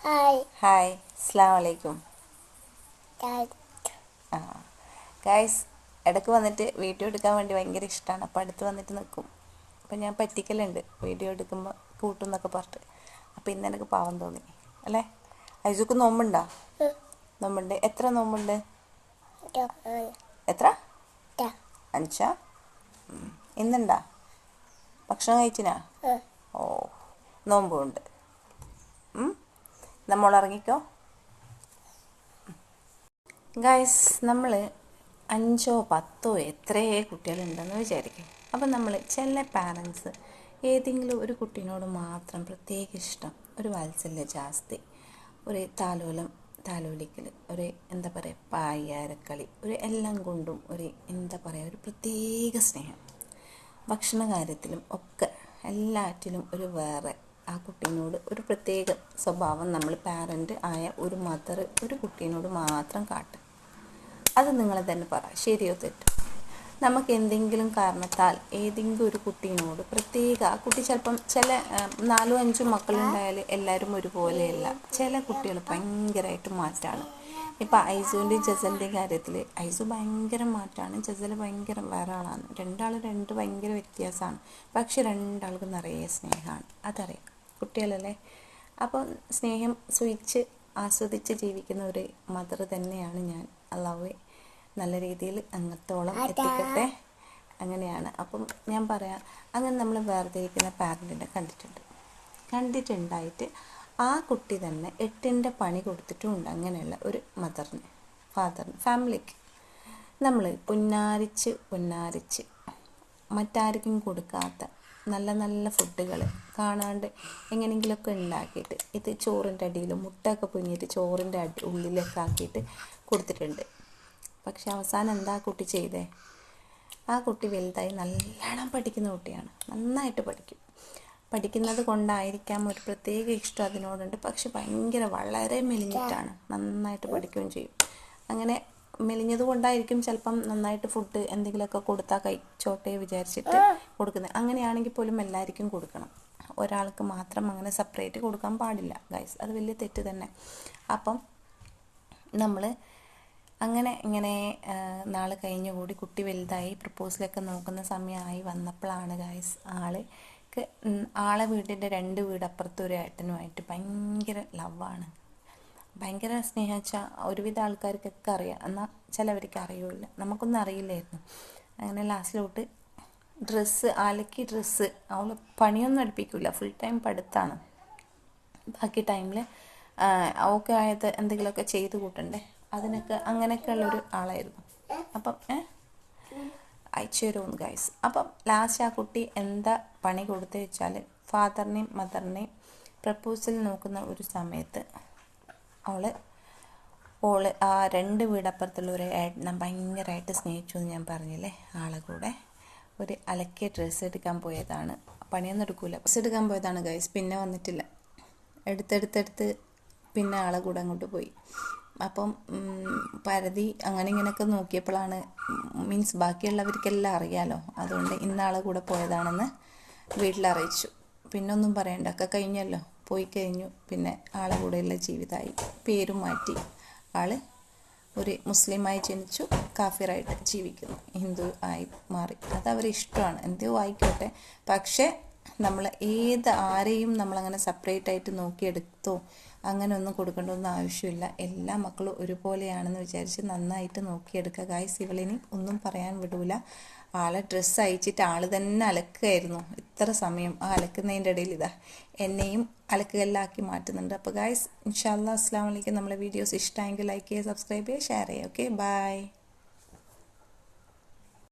Hi അസ്സലാമു അലൈക്കും. Guys, ഇടയ്ക്ക് വന്നിട്ട് വീഡിയോ എടുക്കാൻ വേണ്ടി ഭയങ്കര ഇഷ്ടമാണ്. അപ്പോൾ അടുത്ത് വന്നിട്ട് നിൽക്കും. അപ്പോൾ ഞാൻ പറ്റിക്കലുണ്ട്, വീഡിയോ എടുക്കുമ്പോൾ കൂട്ടും എന്നൊക്കെ പറഞ്ഞിട്ട്. അപ്പോൾ ഇന്ന് എനിക്ക് പാവം തോന്നി അല്ലേ. ഐസുക്ക് നോമ്പുണ്ടോ? നോമ്പുണ്ട്. എത്ര നോമ്പുണ്ട്? എത്ര? 5. ഇന്നുണ്ടാ? ഭക്ഷണം കഴിച്ചിനാ? ഓ, നോമ്പുണ്ട്. നമ്മൾ ഇറങ്ങിക്കോ ഗൈസ്. നമ്മൾ 5 or 10 എത്രയേ കുട്ടികളുണ്ടെന്ന് വിചാരിക്കും. അപ്പം നമ്മൾ ചില പാരൻസ് ഏതെങ്കിലും ഒരു കുട്ടീനോട് മാത്രം പ്രത്യേക ഇഷ്ടം, ഒരു വാത്സല്യ ജാസ്തി, ഒരു താലോലിക്കൽ, ഒരു എന്താ പറയുക പായ്യാരക്കളി, ഒരു എല്ലാം കൊണ്ടും ഒരു എന്താ പറയുക ഒരു പ്രത്യേക സ്നേഹം, ഭക്ഷണ കാര്യത്തിലും ഒക്കെ എല്ലാറ്റിലും ഒരു വേറെ ആ കുട്ടീനോട് ഒരു പ്രത്യേക സ്വഭാവം നമ്മൾ പാരൻ്റ് ആയ ഒരു മദർ ഒരു കുട്ടീനോട് മാത്രം കാട്ടും. അത് നിങ്ങൾ തന്നെ പറ, ശരിയോ തെറ്റോ? നമുക്ക് എന്തെങ്കിലും കാരണത്താൽ ഏതെങ്കിലും ഒരു കുട്ടീനോട് പ്രത്യേക, ആ കുട്ടി ചിലപ്പം ചില 4-5 മക്കളുണ്ടായാൽ എല്ലാവരും ഒരുപോലെയല്ല. ചില കുട്ടികൾ ഭയങ്കരമായിട്ട് മാറ്റാണ്. ഇപ്പം ഐസുവിൻ്റെയും ജസലിൻ്റെയും കാര്യത്തിൽ ഐസു ഭയങ്കര മാറ്റമാണ്, ജസൽ ഭയങ്കര വേറെ ആളാണ്. രണ്ടാളും ഭയങ്കര വ്യത്യാസമാണ്. പക്ഷെ രണ്ടാൾക്കും നിറയെ സ്നേഹമാണ്. അതറിയാം, കുട്ടികളല്ലേ. അപ്പോൾ സ്നേഹം ആസ്വദിച്ച് ജീവിക്കുന്ന ഒരു മദർ തന്നെയാണ് ഞാൻ. അള്ളാഹു നല്ല രീതിയിൽ അങ്ങത്തോളം എത്തിക്കട്ടെ. അങ്ങനെയാണ്. അപ്പം ഞാൻ പറയാം, അങ്ങനെ നമ്മൾ വേർതിരിക്കുന്ന പാരൻറ്റിനെ കണ്ടിട്ടുണ്ടായിട്ട് ആ കുട്ടി തന്നെ 8ൻ്റെ പണി കൊടുത്തിട്ടുമുണ്ട്. അങ്ങനെയുള്ള ഒരു ഫാദറിന് ഫാമിലിക്ക് നമ്മൾ പൊന്നാരിച്ച് മറ്റാർക്കും കൊടുക്കാത്ത നല്ല നല്ല ഫുഡുകൾ കാണാണ്ട് എങ്ങനെയെങ്കിലുമൊക്കെ ഉണ്ടാക്കിയിട്ട്, ഇത് ചോറിൻ്റെ അടിയിലും മുട്ടയൊക്കെ പുഴുങ്ങിയിട്ട് ചോറിൻ്റെ ഉള്ളിലൊക്കെ ആക്കിയിട്ട് കൊടുത്തിട്ടുണ്ട്. പക്ഷെ അവസാനം എന്താ കുട്ടി ചെയ്തേ? ആ കുട്ടി വലുതായി നല്ലോണം പഠിക്കുന്ന കുട്ടിയാണ്. നന്നായിട്ട് പഠിക്കുന്നത് കൊണ്ടായിരിക്കാം ഒരു പ്രത്യേക ഇഷ്ടം അതിനോടുണ്ട്. പക്ഷെ വളരെ മെലിഞ്ഞിട്ടാണ്. നന്നായിട്ട് പഠിക്കുകയും ചെയ്യും. അങ്ങനെ മെലിഞ്ഞത് കൊണ്ടായിരിക്കും ചിലപ്പം നന്നായിട്ട് ഫുഡ് എന്തെങ്കിലുമൊക്കെ കൊടുത്താൽ കഴിച്ചോട്ടെ വിചാരിച്ചിട്ട് കൊടുക്കുന്നത്. അങ്ങനെയാണെങ്കിൽ പോലും എല്ലാവർക്കും കൊടുക്കണം, ഒരാൾക്ക് മാത്രം അങ്ങനെ സെപ്പറേറ്റ് കൊടുക്കാൻ പാടില്ല ഗൈസ്. അത് വലിയ തെറ്റ് തന്നെ. അപ്പം നമ്മൾ ഇങ്ങനെ നാൾ കഴിഞ്ഞ് കൂടി കുട്ടി വലുതായി പ്രപ്പോസലൊക്കെ നോക്കുന്ന സമയമായി വന്നപ്പോഴാണ് ഗൈസ് ആളെ വീടിൻ്റെ 2 വീട് അപ്പുറത്തൊരു ഏട്ടനുമായിട്ട് ഭയങ്കര ലവാണ്, ഭയങ്കര സ്നേഹം. വെച്ചാൽ ഒരുവിധ ആൾക്കാർക്കൊക്കെ അറിയാം, എന്നാൽ ചിലവർക്ക് അറിയില്ല. നമുക്കൊന്നും അറിയില്ലായിരുന്നു. അങ്ങനെ ലാസ്റ്റിലോട്ട് അലക്കി ഡ്രസ്സ് അവൾ പണിയൊന്നും അടുപ്പിക്കില്ല, ഫുൾ ടൈം പഠിത്തമാണ്. ബാക്കി ടൈമിൽ അവൾക്ക് ആയത് എന്തെങ്കിലുമൊക്കെ ചെയ്ത് കൂട്ടണ്ടേ, അങ്ങനെയൊക്കെ ഉള്ളൊരു ആളായിരുന്നു. അപ്പം അയച്ചു തരുമെന്ന് ഗൈസ്. അപ്പം ലാസ്റ്റ് ആ കുട്ടി എന്താ പണി കൊടുത്തു വെച്ചാൽ, ഫാദറിനെയും മദറിനെയും പ്രപ്പോസൽ നോക്കുന്ന ഒരു സമയത്ത് ഓള് ആ 2 വീടപ്പുറത്തുള്ള ഒരു ഏട്ടനെ ഭയങ്കരമായിട്ട് സ്നേഹിച്ചു എന്ന് ഞാൻ പറഞ്ഞില്ലേ. ആളെ കൂടെ ഒരു അലക്കിയ ഡ്രസ്സ് എടുക്കാൻ പോയതാണ്. പണിയൊന്നും എടുക്കൂല, ഡ്രസ്സ് എടുക്കാൻ പോയതാണ് ഗൈസ്. പിന്നെ വന്നിട്ടില്ല. എടുത്തെടുത്ത് പിന്നെ ആളെ കൂടെ അങ്ങോട്ട് പോയി. അപ്പം പരതി അങ്ങനെ ഇങ്ങനെയൊക്കെ നോക്കിയപ്പോഴാണ്, മീൻസ് ബാക്കിയുള്ളവർക്കെല്ലാം അറിയാലോ, അതുകൊണ്ട് ഇന്നാളെ കൂടെ പോയതാണെന്ന് വീട്ടിലറിയിച്ചു. പിന്നെ ഒന്നും പറയണ്ട, ഒക്കെ കഴിഞ്ഞല്ലോ, പോയി കഴിഞ്ഞു. പിന്നെ ആളെ കൂടെയുള്ള ജീവിതമായി. പേരും മാറ്റി, ആള് ഒരു മുസ്ലിമായി ജനിച്ചു, കാഫിറായിട്ട് ജീവിക്കുന്നു, ഹിന്ദു ആയി മാറി. അത് അവരെ ഇഷ്ടമാണ്, എന്തോ ആയിക്കോട്ടെ. പക്ഷേ നമ്മൾ ആരെയും നമ്മളങ്ങനെ സെപ്പറേറ്റ് ആയിട്ട് നോക്കിയെടുത്തോ അങ്ങനെ ഒന്നും കൊടുക്കേണ്ടതൊന്നും ആവശ്യമില്ല. എല്ലാ മക്കളും ഒരുപോലെയാണെന്ന് വിചാരിച്ച് നന്നായിട്ട് നോക്കിയെടുക്കുക ഗൈസ്. ഇവളിനി ഒന്നും പറയാൻ വിടൂല. ആളെ ഡ്രസ്സ് അയച്ചിട്ട് ആള് തന്നെ അലക്കുകയായിരുന്നു ഇത്ര സമയം. ആ അലക്കുന്നതിൻ്റെ ഇടയിൽ എന്നെയും അലക്കുകല്ലാക്കി മാറ്റുന്നുണ്ട്. അപ്പോൾ ഗൈസ്, ഇൻഷാ അല്ലാഹ്, അസ്സലാമു അലൈക്കും. നമ്മളെ വീഡിയോസ് ഇഷ്ടമായെങ്കിൽ ലൈക്ക് ചെയ്യുക, സബ്സ്ക്രൈബ് ചെയ്യുക, ഷെയർ ചെയ്യുക. Okay, by.